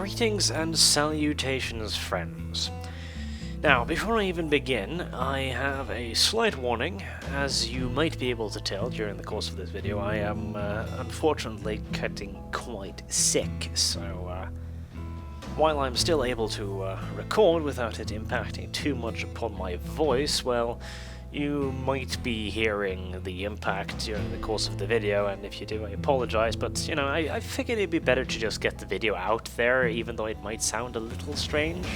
Greetings and salutations, friends. Now, before I even begin, I have a slight warning. As you might be able to tell during the course of this video, I am unfortunately getting quite sick, so while I'm still able to record without it impacting too much upon my voice, well, you might be hearing the impact during the course of the video, and if you do, I apologize, but, you know, I figured it'd be better to just get the video out there, even though it might sound a little strange,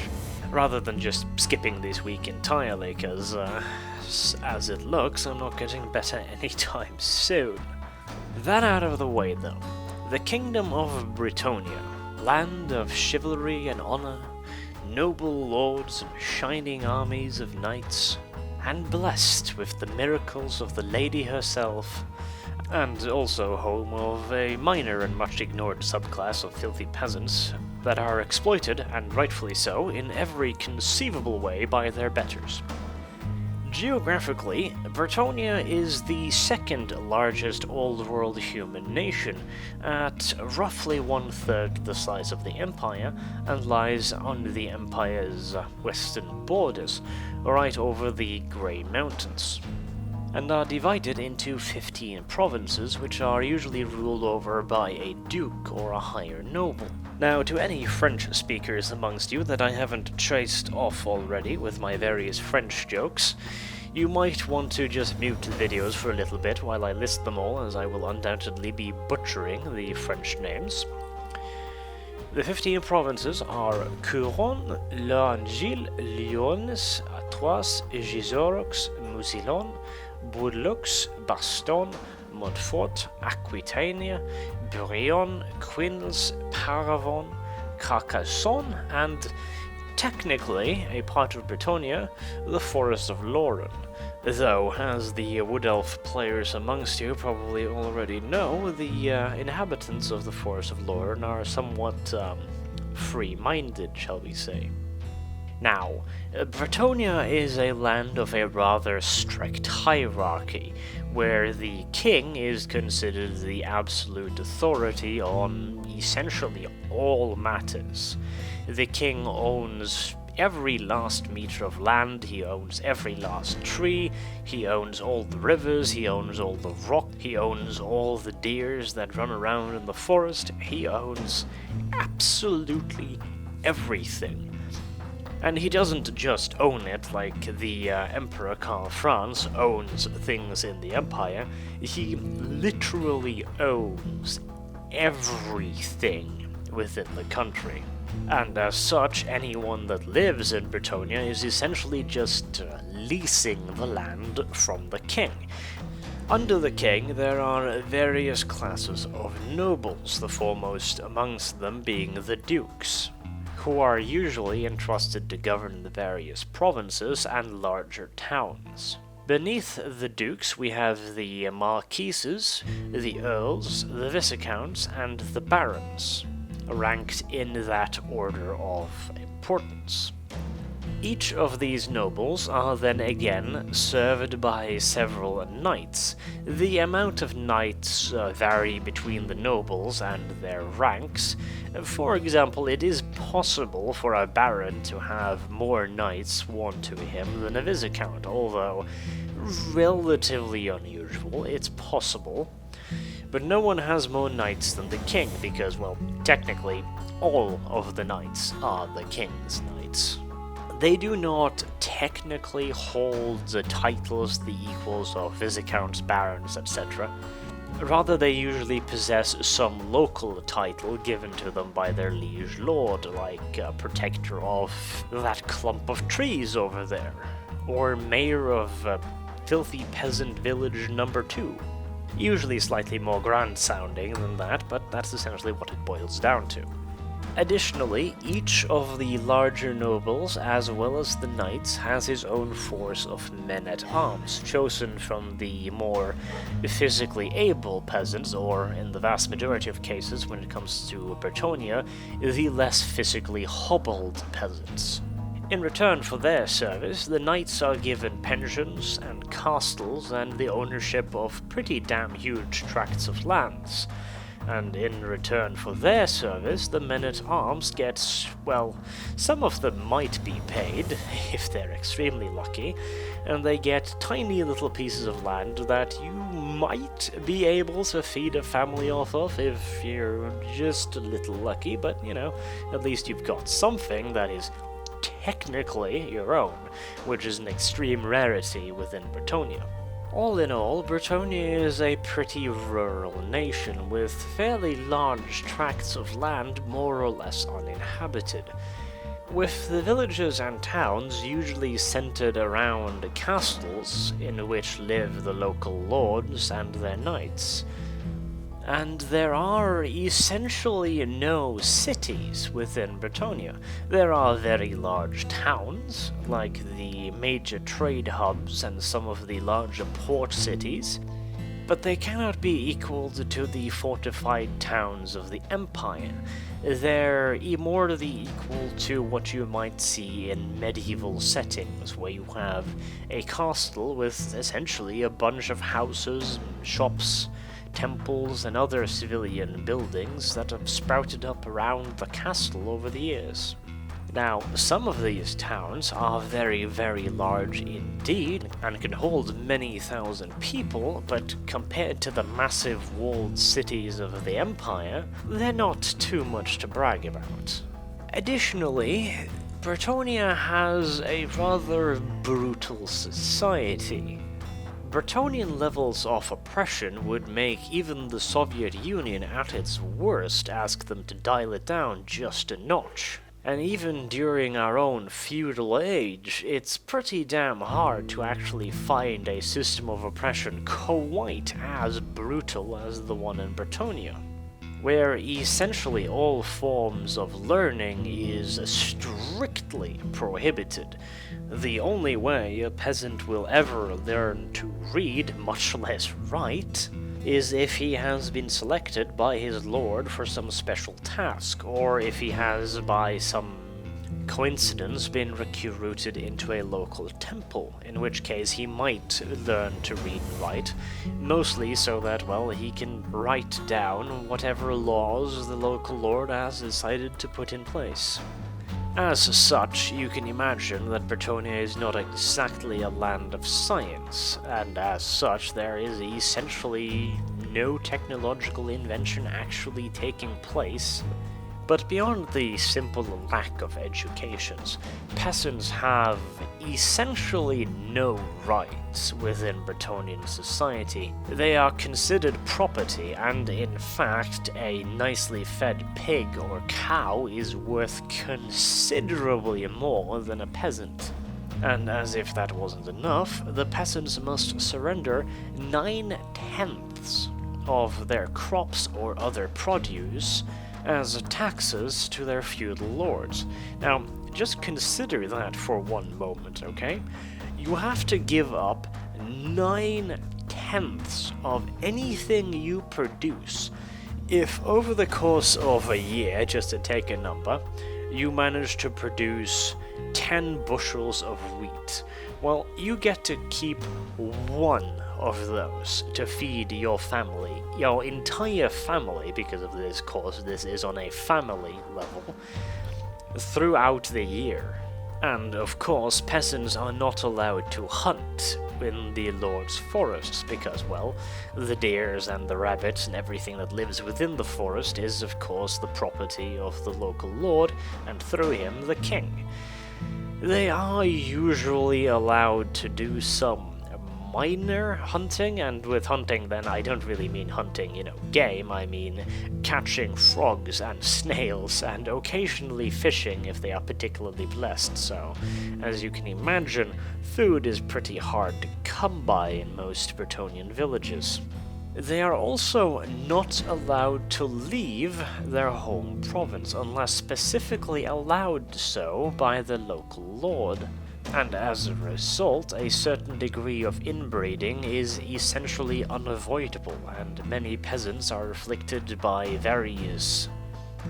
rather than just skipping this week entirely, because, as it looks, I'm not getting better anytime soon. That out of the way, though, the Kingdom of Bretonnia, land of chivalry and honor, noble lords and shining armies of knights, and blessed with the miracles of the lady herself, and also home of a minor and much ignored subclass of filthy peasants that are exploited, and rightfully so, in every conceivable way by their betters. Geographically, Bretonnia is the second largest old-world human nation, at roughly one-third the size of the Empire, and lies on the Empire's western borders, right over the Grey Mountains, and are divided into 15 provinces, which are usually ruled over by a duke or a higher noble. Now, to any French speakers amongst you that I haven't chased off already with my various French jokes, you might want to just mute the videos for a little bit while I list them all, as I will undoubtedly be butchering the French names. The 15 provinces are Couronne, L'Angile, Lyonnes, Artois, Gisorox, Mousillon, Bourlux, Baston, Montfort, Aquitania, Brion, Quinels, Paravon, Carcassonne, and, technically, a part of Bretonnia, the Forest of Lauren. Though, as the Wood Elf players amongst you probably already know, the inhabitants of the Forest of Lauren are somewhat free-minded, shall we say. Now, Bretonnia is a land of a rather strict hierarchy, where the king is considered the absolute authority on essentially all matters. The king owns every last meter of land, he owns every last tree, he owns all the rivers, he owns all the rock, he owns all the deers that run around in the forest, he owns absolutely everything. And he doesn't just own it like the Emperor Karl Franz owns things in the Empire, he literally owns everything within the country. And as such, anyone that lives in Bretonnia is essentially just leasing the land from the king. Under the king, there are various classes of nobles, the foremost amongst them being the dukes, who are usually entrusted to govern the various provinces and larger towns. Beneath the dukes we have the marquises, the earls, the viscounts, and the barons, ranked in that order of importance. Each of these nobles are then again served by several knights. The amount of knights vary between the nobles and their ranks. For example, it is possible for a baron to have more knights sworn to him than a viscount, although relatively unusual. It's possible. But no one has more knights than the king, because, well, technically, all of the knights are the king's knights. They do not technically hold the titles the equals of viscounts, barons, etc. Rather, they usually possess some local title given to them by their liege lord, like protector of that clump of trees over there, or mayor of filthy peasant village number 2. Usually slightly more grand-sounding than that, but that's essentially what it boils down to. Additionally, each of the larger nobles, as well as the knights, has his own force of men-at-arms, chosen from the more physically able peasants, or, in the vast majority of cases when it comes to Bretonnia, the less physically hobbled peasants. In return for their service, the knights are given pensions and castles and the ownership of pretty damn huge tracts of lands. and in return for their service, the men-at-arms get, well, some of them might be paid, if they're extremely lucky, and they get tiny little pieces of land that you might be able to feed a family off of if you're just a little lucky, but, you know, at least you've got something that is technically your own, which is an extreme rarity within Bretonnia. All in all, Bretonnia is a pretty rural nation, with fairly large tracts of land more or less uninhabited, with the villages and towns usually centered around castles in which live the local lords and their knights. And there are essentially no cities within Bretonnia. There are very large towns, like the major trade hubs and some of the larger port cities, but they cannot be equaled to the fortified towns of the Empire. They're more equal to what you might see in medieval settings, where you have a castle with essentially a bunch of houses, shops, temples, and other civilian buildings that have sprouted up around the castle over the years. Now, some of these towns are very, very large indeed, and can hold many thousand people, but compared to the massive walled cities of the Empire, they're not too much to brag about. Additionally, Bretonnia has a rather brutal society. Bretonnian levels of oppression would make even the Soviet Union at its worst ask them to dial it down just a notch. And even during our own feudal age, it's pretty damn hard to actually find a system of oppression quite as brutal as the one in Bretonnia, where essentially all forms of learning is strictly prohibited. The only way a peasant will ever learn to read, much less write, is if he has been selected by his lord for some special task, or if he has, by some coincidence, been recruited into a local temple, in which case he might learn to read and write, mostly so that, well, he can write down whatever laws the local lord has decided to put in place. As such, you can imagine that Bretonnia is not exactly a land of science, and as such there is essentially no technological invention actually taking place. But beyond the simple lack of educations, peasants have essentially no rights within Bretonnian society. They are considered property, and in fact, a nicely fed pig or cow is worth considerably more than a peasant. And as if that wasn't enough, the peasants must surrender 9/10 of their crops or other produce as taxes to their feudal lords. Now, just consider that for one moment, okay? You have to give up 9/10 of anything you produce if over the course of a year, just to take a number, you manage to produce 10 bushels of wheat. Well, you get to keep one of those to feed your family, your entire family, because of this course, this is on a family level, throughout the year. And of course, peasants are not allowed to hunt in the Lord's forests, because, well, the deers and the rabbits and everything that lives within the forest is, of course, the property of the local lord, and through him, the king. They are usually allowed to do some minor hunting, and with hunting then I don't really mean hunting, game, I mean catching frogs and snails, and occasionally fishing if they are particularly blessed, so as you can imagine, food is pretty hard to come by in most Bretonnian villages. They are also not allowed to leave their home province unless specifically allowed so by the local lord. And as a result, a certain degree of inbreeding is essentially unavoidable, and many peasants are afflicted by various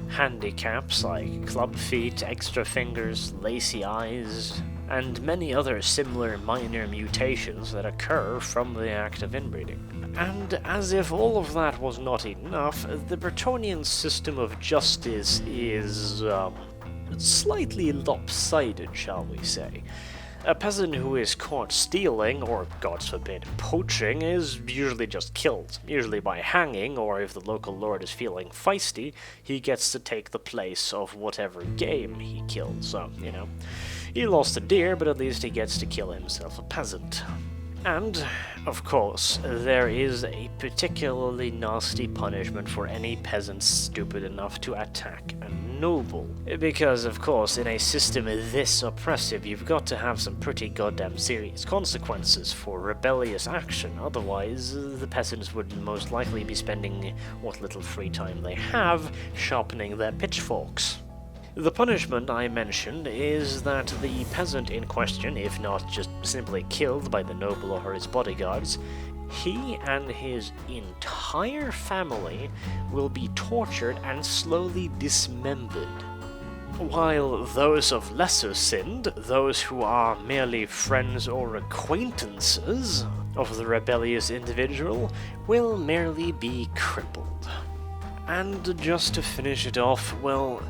handicaps like club feet, extra fingers, lacy eyes, and many other similar minor mutations that occur from the act of inbreeding. And as if all of that was not enough, the Bretonnian system of justice is slightly lopsided, shall we say. A peasant who is caught stealing, or God forbid, poaching, is usually just killed, usually by hanging, or if the local lord is feeling feisty, he gets to take the place of whatever game he killed, so, he lost a deer, but at least he gets to kill himself a peasant. And, of course, there is a particularly nasty punishment for any peasant stupid enough to attack a noble. Because, of course, in a system this oppressive, you've got to have some pretty goddamn serious consequences for rebellious action, otherwise the peasants would most likely be spending what little free time they have sharpening their pitchforks. The punishment I mentioned is that the peasant in question, if not just simply killed by the noble or his bodyguards, he and his entire family will be tortured and slowly dismembered. While those of lesser sin, those who are merely friends or acquaintances of the rebellious individual, will merely be crippled. And just to finish it off, well,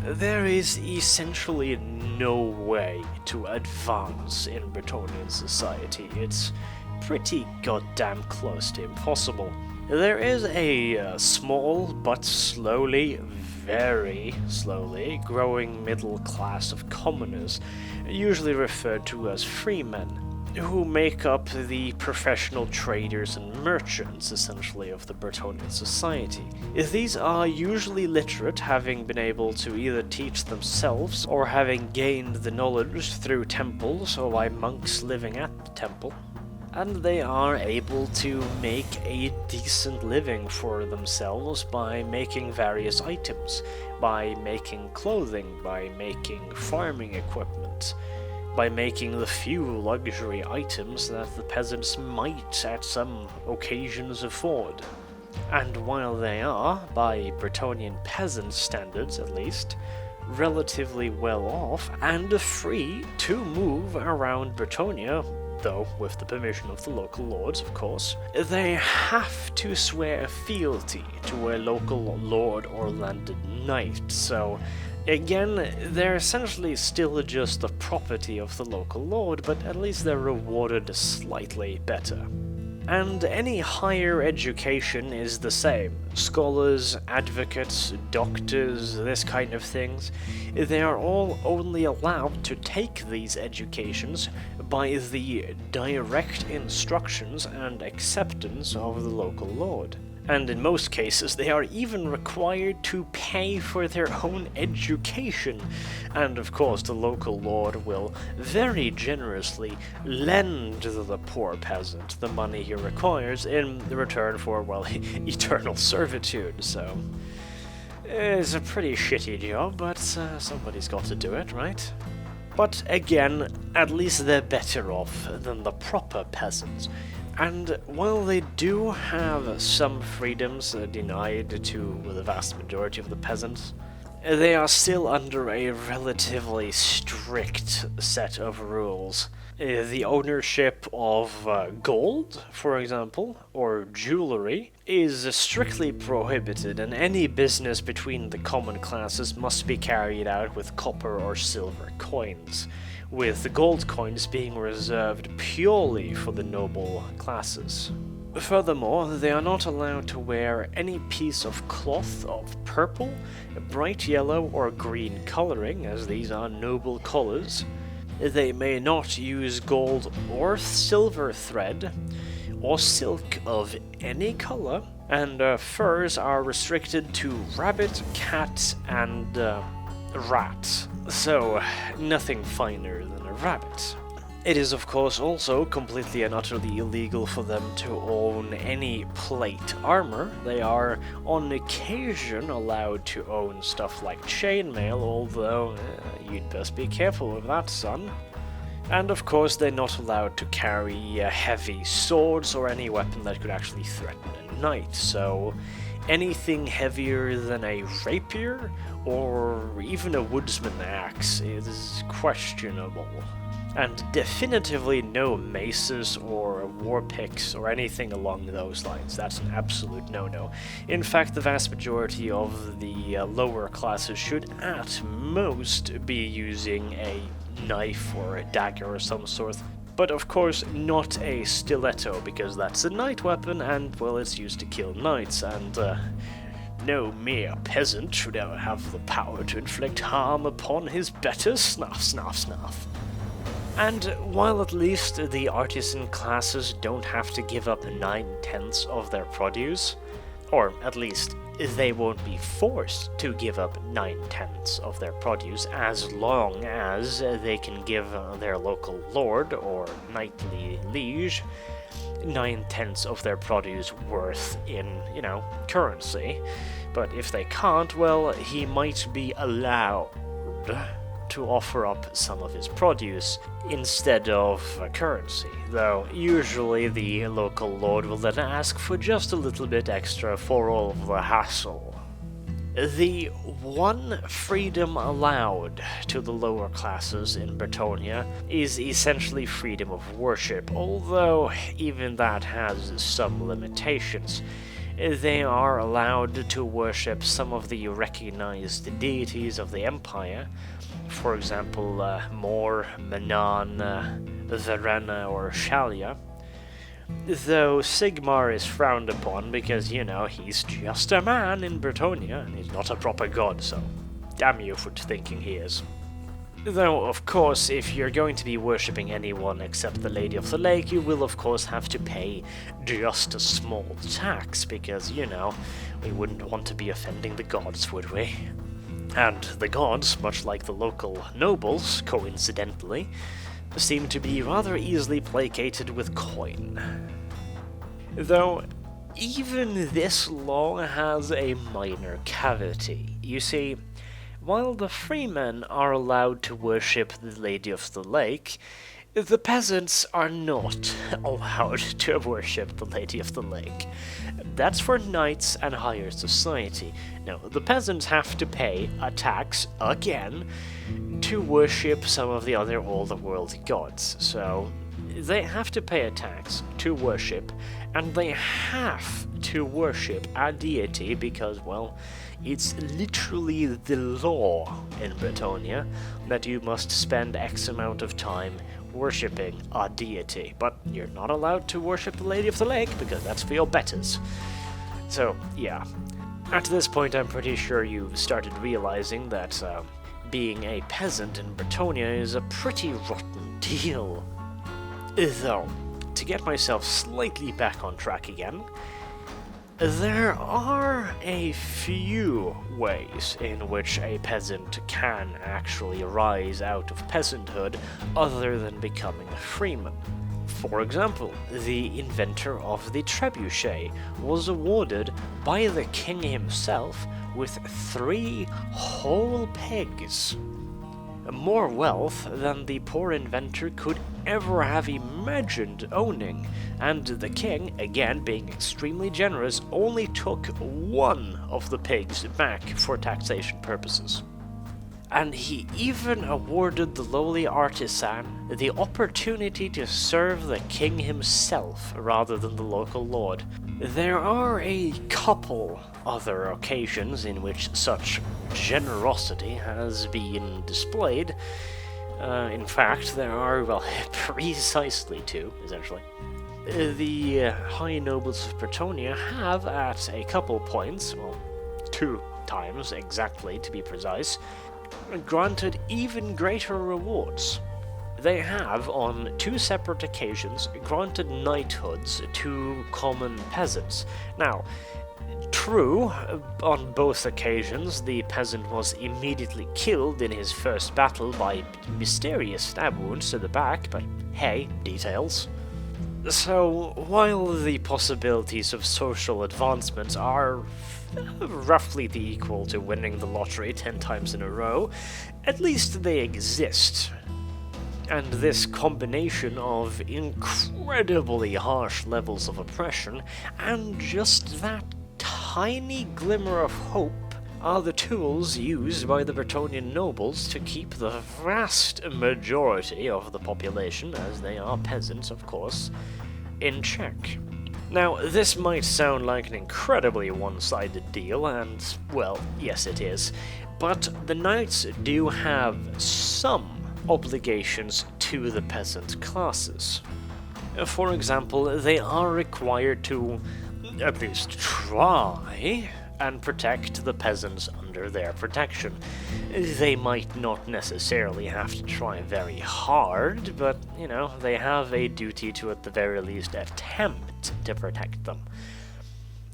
there is essentially no way to advance in Bretonnian society. It's pretty goddamn close to impossible. There is a small but slowly, very slowly, growing middle class of commoners, usually referred to as freemen, who make up the professional traders and merchants, essentially, of the Bretonnian society. These are usually literate, having been able to either teach themselves or having gained the knowledge through temples or by monks living at the temple. And they are able to make a decent living for themselves by making various items, by making clothing, by making farming equipment, by making the few luxury items that the peasants might at some occasions afford. And while they are, by Bretonnian peasant standards at least, relatively well off and free to move around Bretonnia, though with the permission of the local lords, of course, they have to swear fealty to a local lord or landed knight, so again, they're essentially still just the property of the local lord, but at least they're rewarded slightly better. And any higher education is the same. Scholars, advocates, doctors, this kind of things, they are all only allowed to take these educations by the direct instructions and acceptance of the local lord. And in most cases, they are even required to pay for their own education. And of course, the local lord will very generously lend the poor peasant the money he requires in return for, well, eternal servitude. So, it's a pretty shitty job, but somebody's got to do it, right? But again, at least they're better off than the proper peasants. And while they do have some freedoms denied to the vast majority of the peasants, they are still under a relatively strict set of rules. The ownership of gold, for example, or jewelry, is strictly prohibited, and any business between the common classes must be carried out with copper or silver coins, with the gold coins being reserved purely for the noble classes. Furthermore, they are not allowed to wear any piece of cloth of purple, bright yellow, or green coloring, as these are noble colors. They may not use gold or silver thread, or silk of any color, and furs are restricted to rabbit, cat, and rat. So, nothing finer than a rabbit. It is of course also completely and utterly illegal for them to own any plate armor. They are on occasion allowed to own stuff like chainmail, although you'd best be careful with that, son. And of course they're not allowed to carry heavy swords or any weapon that could actually threaten a knight, so anything heavier than a rapier or even a woodsman axe is questionable. And definitively no maces or war picks or anything along those lines. That's an absolute no-no. In fact, the vast majority of the lower classes should at most be using a knife or a dagger or some sort. But of course not a stiletto, because that's a knight weapon and, well, it's used to kill knights, and no mere peasant should ever have the power to inflict harm upon his betters. Snuff, snuff, snuff. And while at least the artisan classes don't have to give up 9/10 of their produce, or at least they won't be forced to give up 9/10 of their produce as long as they can give their local lord or knightly liege 9/10 of their produce worth in, currency. But if they can't, well, he might be allowed to offer up some of his produce instead of currency, though usually the local lord will then ask for just a little bit extra for all of the hassle. The one freedom allowed to the lower classes in Bretonnia is essentially freedom of worship, although even that has some limitations. They are allowed to worship some of the recognized deities of the Empire, for example, Mor, Manan, Verena, or Shalia, though Sigmar is frowned upon because, he's just a man in Bretonnia and he's not a proper god, so damn you for thinking he is. Though, of course, if you're going to be worshipping anyone except the Lady of the Lake, you will of course have to pay just a small tax, because, we wouldn't want to be offending the gods, would we? And the gods, much like the local nobles, coincidentally, seem to be rather easily placated with coin. Though, even this law has a minor cavity. You see, while the freemen are allowed to worship the Lady of the Lake, the peasants are not allowed to worship the Lady of the Lake. That's for knights and higher society. Now, the peasants have to pay a tax, again, to worship some of the other old-world gods. So, they have to pay a tax to worship, and they have to worship a deity because, well, it's literally the law in Bretonnia that you must spend X amount of time worshipping a deity, but you're not allowed to worship the Lady of the Lake because that's for your betters. So, yeah. At this point, I'm pretty sure you've started realizing that being a peasant in Bretonnia is a pretty rotten deal. Though, to get myself slightly back on track again, there are a few ways in which a peasant can actually rise out of peasanthood other than becoming a freeman. For example, the inventor of the trebuchet was awarded by the king himself with 3 whole pigs. More wealth than the poor inventor could ever have imagined owning, and the king, again being extremely generous, only took 1 of the pigs back for taxation purposes. And he even awarded the lowly artisan the opportunity to serve the king himself rather than the local lord. There are a couple other occasions in which such generosity has been displayed. In fact, there are, well, precisely 2, essentially. The high nobles of Bretonnia have, at a couple points, well, 2 times exactly to be precise, granted even greater rewards. They have, on 2 separate occasions, granted knighthoods to common peasants. Now, true, on both occasions the peasant was immediately killed in his first battle by mysterious stab wounds to the back, but hey, details. So, while the possibilities of social advancement are roughly the equal to winning the lottery 10 times in a row, at least they exist. And this combination of incredibly harsh levels of oppression and just that tiny glimmer of hope are the tools used by the Bretonnian nobles to keep the vast majority of the population, as they are peasants of course, in check. Now, this might sound like an incredibly one-sided deal, and, well, yes it is, but the knights do have some obligations to the peasant classes. For example, they are required to at least try and protect the peasants under their protection. They might not necessarily have to try very hard, but, they have a duty to at the very least attempt to protect them.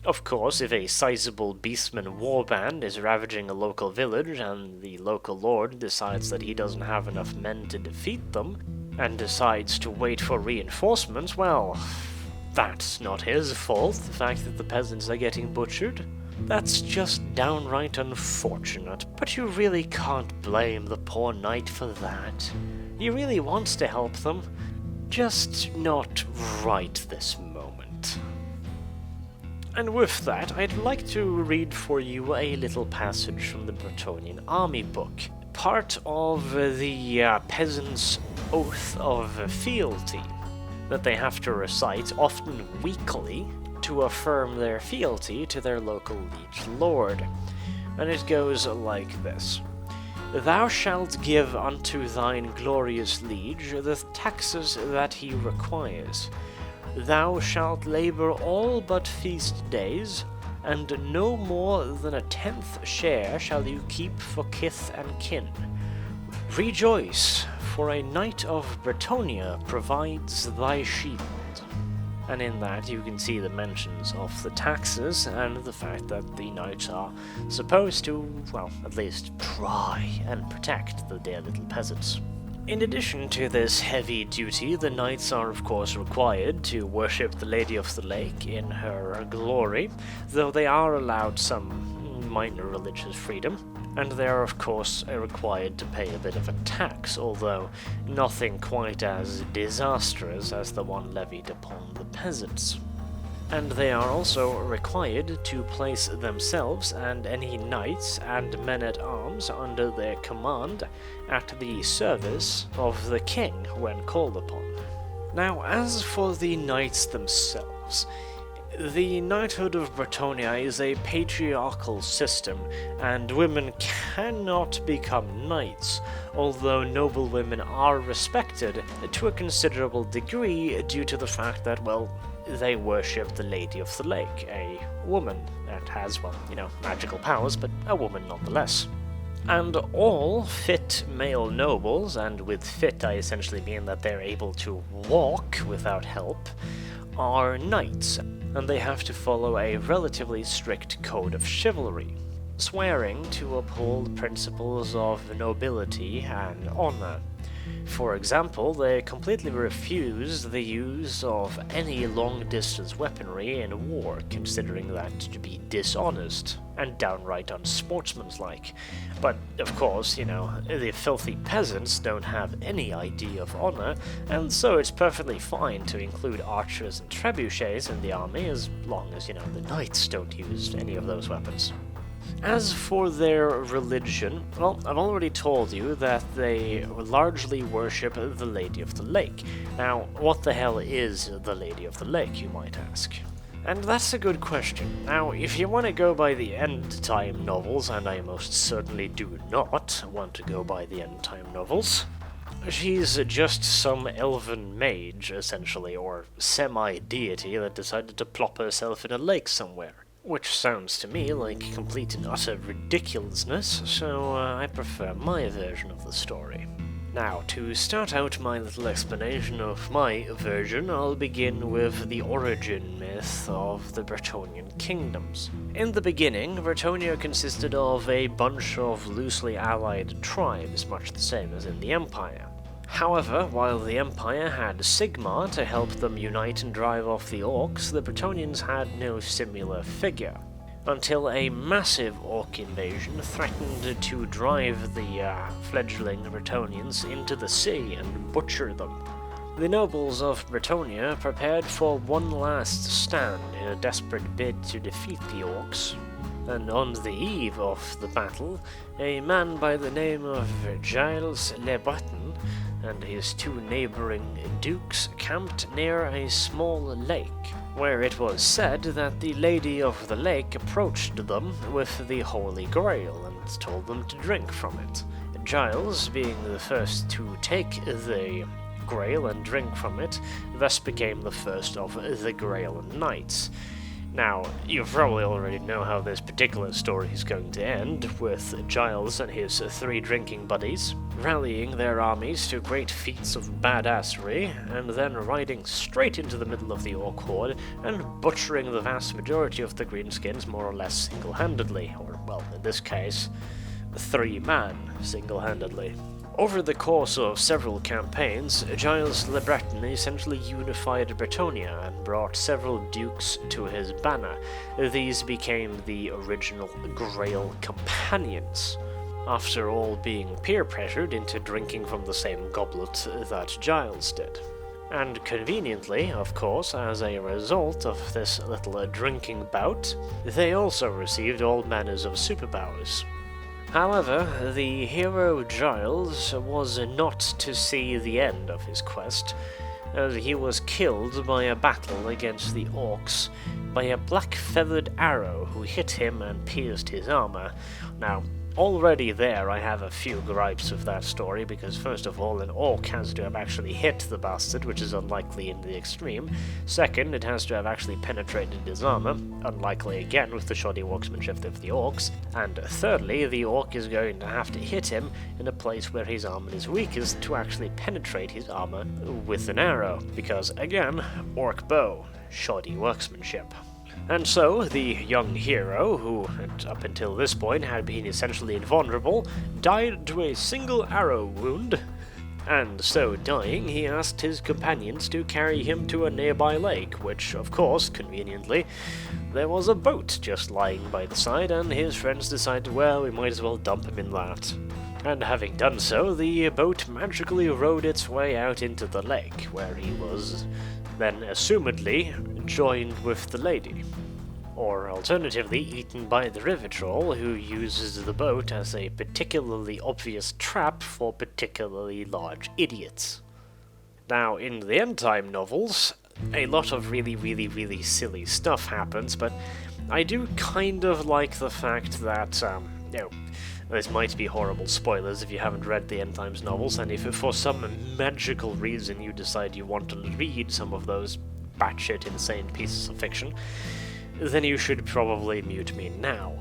Of course, if a sizable beastman warband is ravaging a local village and the local lord decides that he doesn't have enough men to defeat them, and decides to wait for reinforcements, well, that's not his fault, the fact that the peasants are getting butchered. That's just downright unfortunate, but you really can't blame the poor knight for that. He really wants to help them, just not right this moment. And with that, I'd like to read for you a little passage from the Bretonnian army book, part of the peasants' oath of fealty that they have to recite, often weekly, to affirm their fealty to their local liege lord. And it goes like this. Thou shalt give unto thine glorious liege the taxes that he requires. Thou shalt labour all but feast days, and no more than a 10th share shall you keep for kith and kin. Rejoice, for a knight of Bretonnia provides thy shield. And in that you can see the mentions of the taxes and the fact that the knights are supposed to, well, at least try and protect the dear little peasants. In addition to this heavy duty, the knights are of course required to worship the Lady of the Lake in her glory, though they are allowed some minor religious freedom, and they are of course required to pay a bit of a tax, although nothing quite as disastrous as the one levied upon the peasants. And they are also required to place themselves and any knights and men-at-arms under their command at the service of the king when called upon. Now, as for the knights themselves, the knighthood of Bretonnia is a patriarchal system, and women cannot become knights, although noble women are respected to a considerable degree due to the fact that, well, they worship the Lady of the Lake, a woman that has, well, magical powers, but a woman nonetheless. And all fit male nobles, and with fit I essentially mean that they're able to walk without help, are knights, and they have to follow a relatively strict code of chivalry, swearing to uphold principles of nobility and honor. For example, they completely refuse the use of any long-distance weaponry in war, considering that to be dishonest and downright unsportsmanlike. But, of course, the filthy peasants don't have any idea of honor, and so it's perfectly fine to include archers and trebuchets in the army as long as, the knights don't use any of those weapons. As for their religion, well, I've already told you that they largely worship the Lady of the Lake. Now, what the hell is the Lady of the Lake, you might ask? And that's a good question. Now, if you want to go by the end-time novels, and I most certainly do not want to go by the end-time novels, she's just some elven mage, essentially, or semi-deity that decided to plop herself in a lake somewhere. Which sounds to me like complete and utter ridiculousness, so I prefer my version of the story. Now, to start out my little explanation of my version, I'll begin with the origin myth of the Bretonnian kingdoms. In the beginning, Bretonnia consisted of a bunch of loosely allied tribes, much the same as in the Empire. However, while the Empire had Sigmar to help them unite and drive off the orcs, the Bretonnians had no similar figure, until a massive orc invasion threatened to drive the fledgling Bretonnians into the sea and butcher them. The nobles of Bretonnia prepared for one last stand in a desperate bid to defeat the orcs. and on the eve of the battle, a man by the name of Giles Le Breton and his two neighboring dukes camped near a small lake, where it was said that the Lady of the Lake approached them with the Holy Grail and told them to drink from it. Giles, being the first to take the Grail and drink from it, thus became the first of the Grail Knights. Now, you probably already know how this particular story is going to end, with Giles and his three drinking buddies rallying their armies to great feats of badassery, and then riding straight into the middle of the Orc horde and butchering the vast majority of the Greenskins more or less single-handedly, or, well, in this case, 3-man single-handedly. Over the course of several campaigns, Giles Le Breton essentially unified Bretonnia and brought several dukes to his banner. These became the original Grail companions, after all being peer-pressured into drinking from the same goblet that Giles did. And conveniently, of course, as a result of this little drinking bout, they also received all manners of superpowers. However, the hero Giles was not to see the end of his quest, as he was killed by a battle against the Orcs by a black-feathered arrow who hit him and pierced his armor. Now, already there I have a few gripes with that story, because first of all, an orc has to have actually hit the bastard, which is unlikely in the extreme. Second, it has to have actually penetrated his armor, unlikely again with the shoddy workmanship of the orcs. And thirdly, the orc is going to have to hit him in a place where his armor is weakest to actually penetrate his armor with an arrow, because again, orc bow, shoddy workmanship. And so, the young hero, who up until this point had been essentially invulnerable, died to a single arrow wound, and so dying, he asked his companions to carry him to a nearby lake, which, of course, conveniently, there was a boat just lying by the side, and his friends decided, well, we might as well dump him in that. And having done so, the boat magically rowed its way out into the lake, where he was then assumedly joined with the lady, or alternatively eaten by the river troll, who uses the boat as a particularly obvious trap for particularly large idiots. Now, in the end-time novels, a lot of really silly stuff happens, but I do kind of like the fact that, this might be horrible spoilers if you haven't read the End Times novels, and if for some magical reason you decide you want to read some of those batshit insane pieces of fiction, then you should probably mute me now.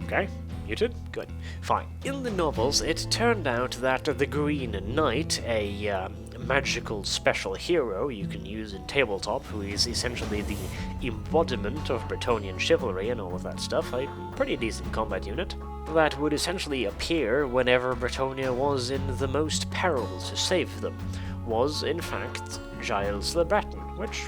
Okay? Muted? Good. Fine. In the novels, it turned out that the Green Knight, a magical special hero you can use in tabletop, who is essentially the embodiment of Bretonnian chivalry and all of that stuff, a pretty decent combat unit, that would essentially appear whenever Bretonnia was in the most peril to save them, was in fact Giles Le Breton, which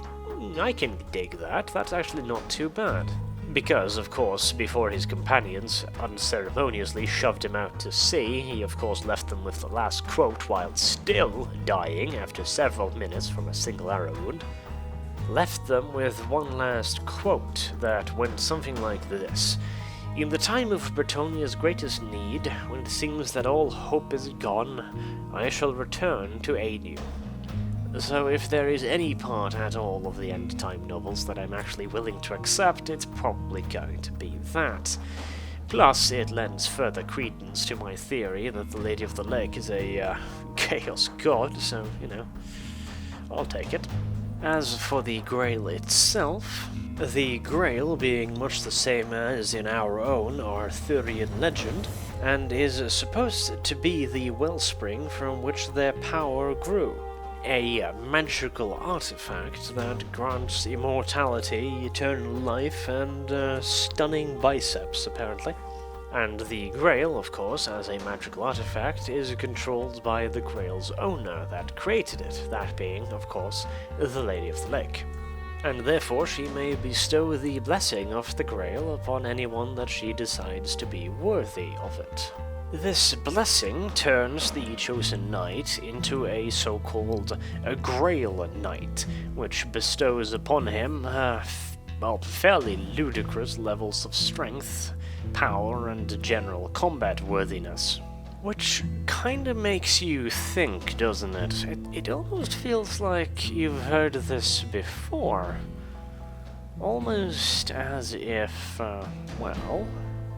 I can dig that. That's actually not too bad. Because, of course, before his companions unceremoniously shoved him out to sea, he of course left them with the last quote while still dying after several minutes from a single arrow wound. Left them with one last quote that went something like this: "In the time of Bretonnia's greatest need, when it seems that all hope is gone, I shall return to aid you." So if there is any part at all of the end-time novels that I'm actually willing to accept, it's probably going to be that. Plus, it lends further credence to my theory that the Lady of the Lake is a chaos god, so, I'll take it. As for the Grail itself, the Grail being much the same as in our own Arthurian legend, and is supposed to be the wellspring from which their power grew. A magical artifact that grants immortality, eternal life, and stunning biceps, apparently. And the Grail, of course, as a magical artifact, is controlled by the Grail's owner that created it, that being, of course, the Lady of the Lake. And therefore she may bestow the blessing of the Grail upon anyone that she decides to be worthy of it. This blessing turns the chosen knight into a so-called Grail Knight, which bestows upon him well, fairly ludicrous levels of strength, power, and general combat worthiness. Which kinda makes you think, doesn't it? It almost feels like you've heard this before. Almost as if, well,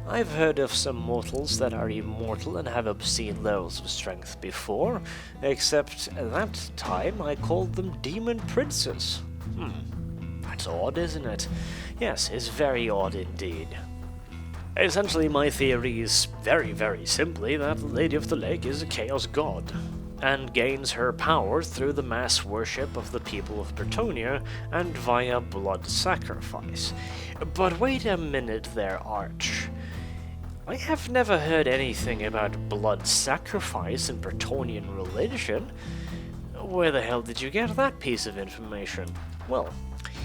I've heard of some mortals that are immortal and have obscene levels of strength before, except at that time I called them demon princes. That's odd, isn't it? Yes, it's very odd indeed. Essentially, my theory is very, very simply that the Lady of the Lake is a chaos god, and gains her power through the mass worship of the people of Bretonnia and via blood sacrifice. But wait a minute there, Arch. I have never heard anything about blood sacrifice in Bretonnian religion. Where the hell did you get that piece of information? Well,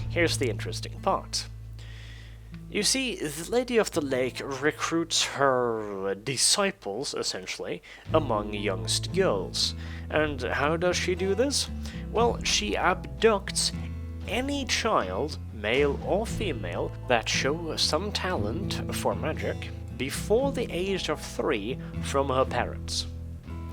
here's the interesting part. You see, the Lady of the Lake recruits her disciples, essentially, among youngest girls. And how does she do this? Well, she abducts any child, male or female, that shows some talent for magic before the age of 3 from her parents.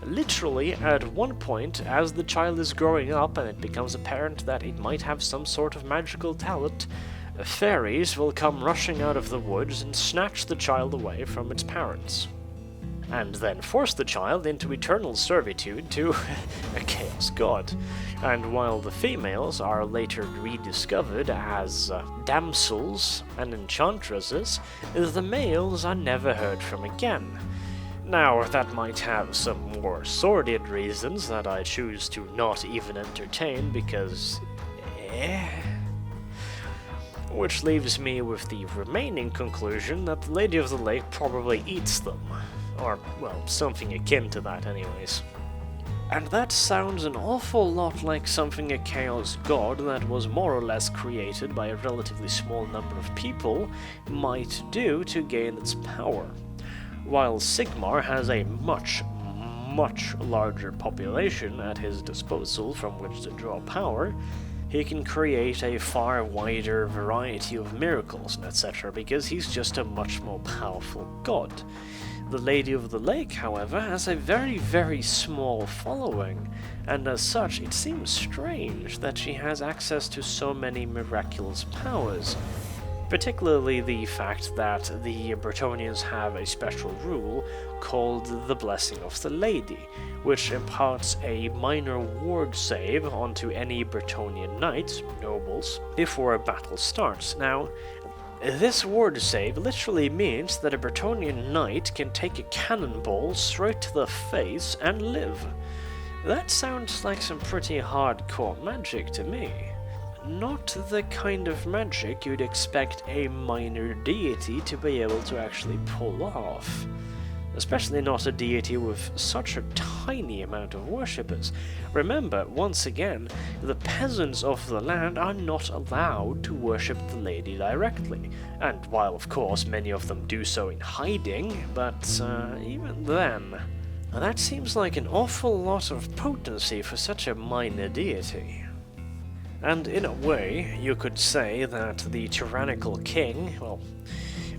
Literally, at one point, as the child is growing up and it becomes apparent that it might have some sort of magical talent, fairies will come rushing out of the woods and snatch the child away from its parents, and then force the child into eternal servitude to a chaos god. And while the females are later rediscovered as damsels and enchantresses, the males are never heard from again. Now, that might have some more sordid reasons that I choose to not even entertain because... Which leaves me with the remaining conclusion that the Lady of the Lake probably eats them. Or, well, something akin to that anyways. And that sounds an awful lot like something a chaos god that was more or less created by a relatively small number of people might do to gain its power. While Sigmar has a much larger population at his disposal from which to draw power, he can create a far wider variety of miracles and etc. because he's just a much more powerful god. The Lady of the Lake, however, has a very, very small following, and as such it seems strange that she has access to so many miraculous powers. Particularly the fact that the Bretonnians have a special rule called the Blessing of the Lady, which imparts a minor ward save onto any Bretonnian knights, nobles, before a battle starts. Now, this ward save literally means that a Bretonnian knight can take a cannonball straight to the face and live. That sounds like some pretty hardcore magic to me. Not the kind of magic you'd expect a minor deity to be able to actually pull off. Especially not a deity with such a tiny amount of worshippers. Remember, once again, the peasants of the land are not allowed to worship the lady directly. And while of course many of them do so in hiding, but even then, that seems like an awful lot of potency for such a minor deity. And in a way, you could say that the tyrannical king, well,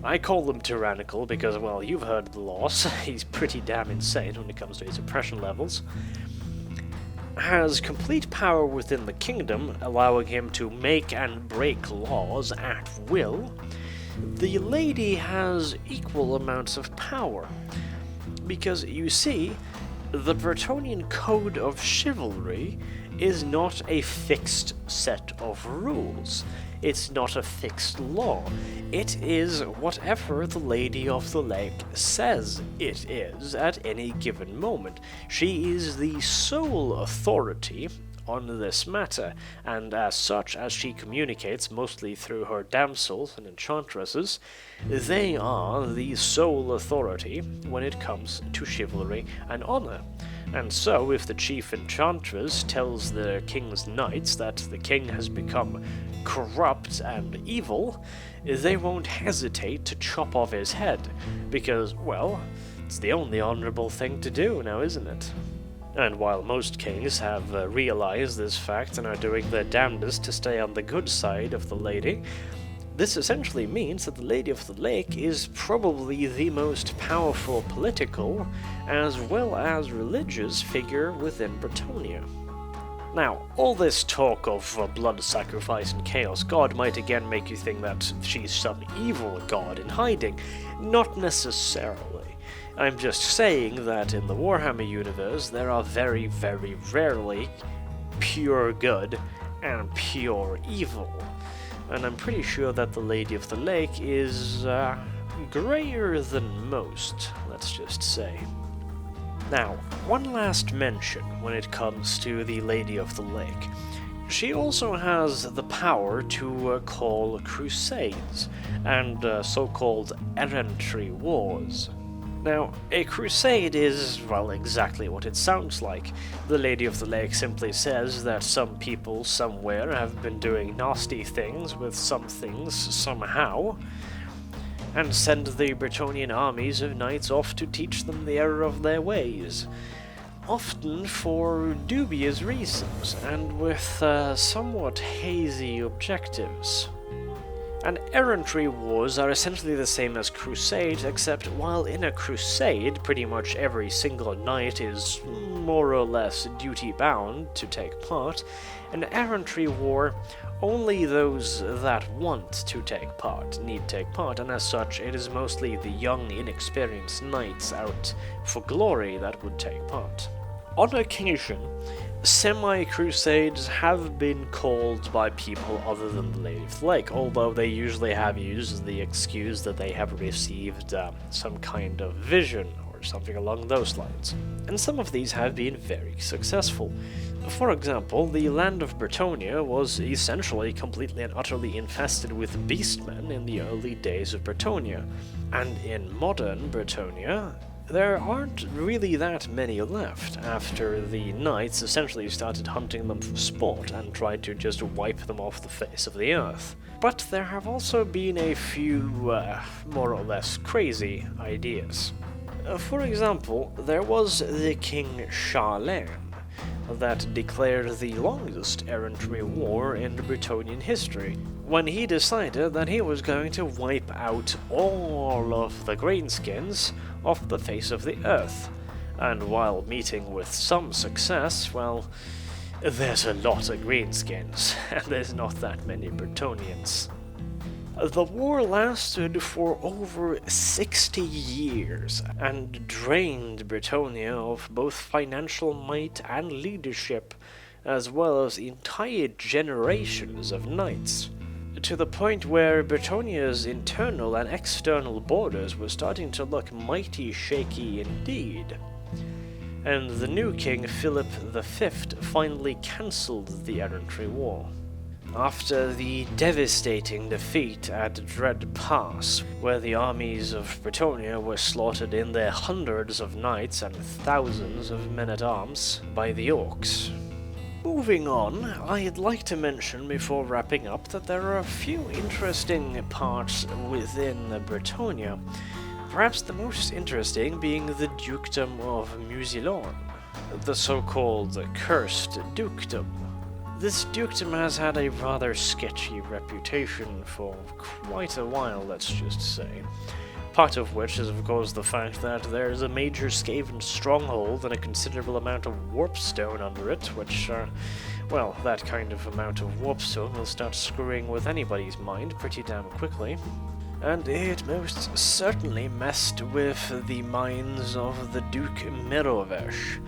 I call them tyrannical because, well, you've heard the laws, he's pretty damn insane when it comes to his oppression levels, has complete power within the kingdom, allowing him to make and break laws at will. The lady has equal amounts of power, because, you see, the Bretonnian code of chivalry is not a fixed set of rules. It's not a fixed law. It is whatever the Lady of the Lake says it is at any given moment. She is the sole authority on this matter, and as such, as she communicates mostly through her damsels and enchantresses, they are the sole authority when it comes to chivalry and honor. And so, if the chief enchantress tells the king's knights that the king has become corrupt and evil, they won't hesitate to chop off his head, because, well, it's the only honorable thing to do now, isn't it? And while most kings have realized this fact and are doing their damnedest to stay on the good side of the lady, This essentially means that the Lady of the Lake is probably the most powerful political as well as religious figure within Bretonnia. Now, all this talk of blood sacrifice and chaos god might again make you think that she's some evil god in hiding. Not necessarily. I'm just saying that in the Warhammer universe there are very, very rarely pure good and pure evil. And I'm pretty sure that the Lady of the Lake is grayer than most, let's just say. Now, one last mention when it comes to the Lady of the Lake. She also has the power to call crusades and so-called errantry wars. Now, a crusade is, well, exactly what it sounds like. The Lady of the Lake simply says that some people somewhere have been doing nasty things with some things somehow, and send the Bretonnian armies of knights off to teach them the error of their ways. Often for dubious reasons, and with somewhat hazy objectives. And errantry wars are essentially the same as crusades, except while in a crusade pretty much every single knight is more or less duty-bound to take part, an errantry war, only those that want to take part need take part, and as such it is mostly the young, inexperienced knights out for glory that would take part. On occasion, semi-crusades have been called by people other than the Lady of the Lake, although they usually have used the excuse that they have received some kind of vision or something along those lines. And some of these have been very successful. For example, the land of Bretonnia was essentially completely and utterly infested with beastmen in the early days of Bretonnia, and in modern Bretonnia, there aren't really that many left after the knights essentially started hunting them for sport and tried to just wipe them off the face of the earth. But there have also been a few, more or less crazy ideas. For example, there was the King Charlemagne that declared the longest errantry war in Bretonnian history, when he decided that he was going to wipe out all of the greenskins off the face of the earth. And while meeting with some success, well, there's a lot of greenskins, and there's not that many Bretonnians. The war lasted for over 60 years, and drained Bretonnia of both financial might and leadership, as well as entire generations of knights, to the point where Bretonnia's internal and external borders were starting to look mighty shaky indeed. And the new king, Philip V, finally cancelled the errantry war. After the devastating defeat at Dread Pass, where the armies of Bretonnia were slaughtered in their hundreds of knights and thousands of men-at-arms by the orcs. Moving on, I'd like to mention before wrapping up that there are a few interesting parts within Bretonnia, perhaps the most interesting being the Dukedom of Mucilon, the so-called Cursed Dukedom. This dukedom has had a rather sketchy reputation for quite a while, let's just say. Part of which is, of course, the fact that there's a major Skaven stronghold and a considerable amount of warpstone under it, which, well, that kind of amount of warpstone will start screwing with anybody's mind pretty damn quickly. And it most certainly messed with the minds of the Duke Merovesh,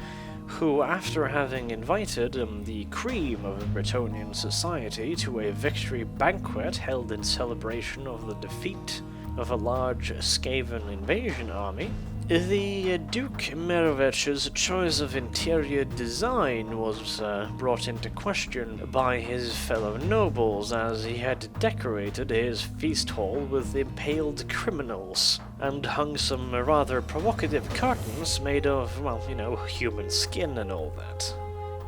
who, after having invited the cream of Bretonnian society to a victory banquet held in celebration of the defeat of a large Skaven invasion army, the Duke Merovech's choice of interior design was brought into question by his fellow nobles, as he had decorated his feast hall with impaled criminals, and hung some rather provocative curtains made of, well, you know, human skin and all that.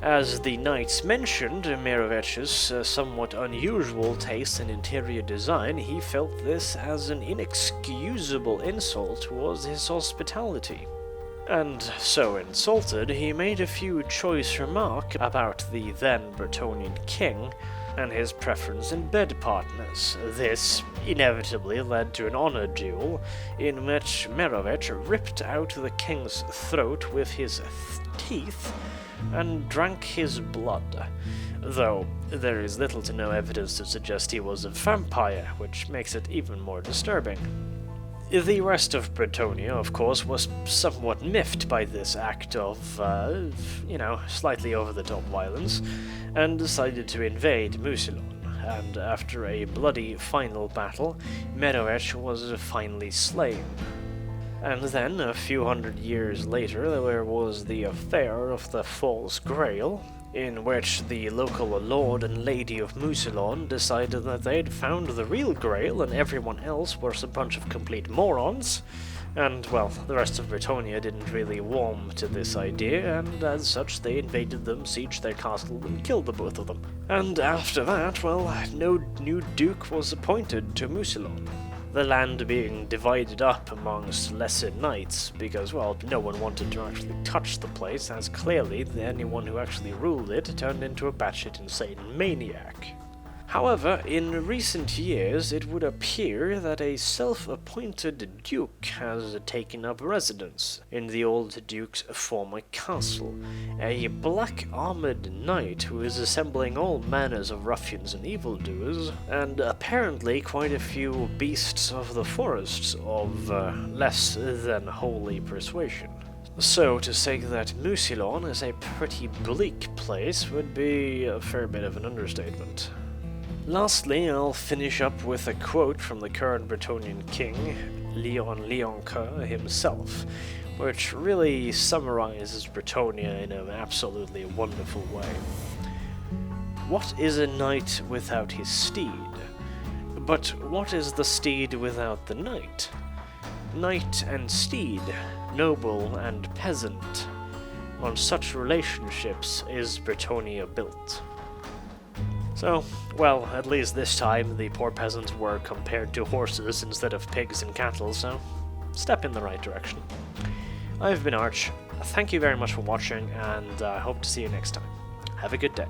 As the knights mentioned Merovech's somewhat unusual taste in interior design, he felt this as an inexcusable insult towards his hospitality. And so insulted, he made a few choice remarks about the then Bretonnian king, and his preference in bed partners. This inevitably led to an honor duel in which Merovech ripped out the king's throat with his teeth and drank his blood, though there is little to no evidence to suggest he was a vampire, which makes it even more disturbing. The rest of Bretonnia, of course, was somewhat miffed by this act of, slightly over-the-top violence, and decided to invade Mucilon, and after a bloody final battle, Merovech was finally slain. And then, a few hundred years later, there was the affair of the False Grail, in which the local lord and lady of Mucilon decided that they'd found the real Grail and everyone else was a bunch of complete morons. And, well, the rest of Bretonnia didn't really warm to this idea, and as such they invaded them, sieged their castle, and killed the both of them. And after that, well, no new duke was appointed to Mucilon. The land being divided up amongst lesser knights, because, well, no one wanted to actually touch the place, as clearly anyone who actually ruled it turned into a batshit insane maniac. However, in recent years, it would appear that a self-appointed duke has taken up residence in the old duke's former castle, a black-armored knight who is assembling all manners of ruffians and evildoers, and apparently quite a few beasts of the forests of less than holy persuasion. So, to say that Mucilon is a pretty bleak place would be a fair bit of an understatement. Lastly, I'll finish up with a quote from the current Bretonnian king, Leon Leoncoeur himself, which really summarizes Bretonnia in an absolutely wonderful way. What is a knight without his steed? But what is the steed without the knight? Knight and steed, noble and peasant. On such relationships is Bretonnia built. So, well, at least this time the poor peasants were compared to horses instead of pigs and cattle, so step in the right direction. I've been Arch, thank you very much for watching, and I hope to see you next time. Have a good day.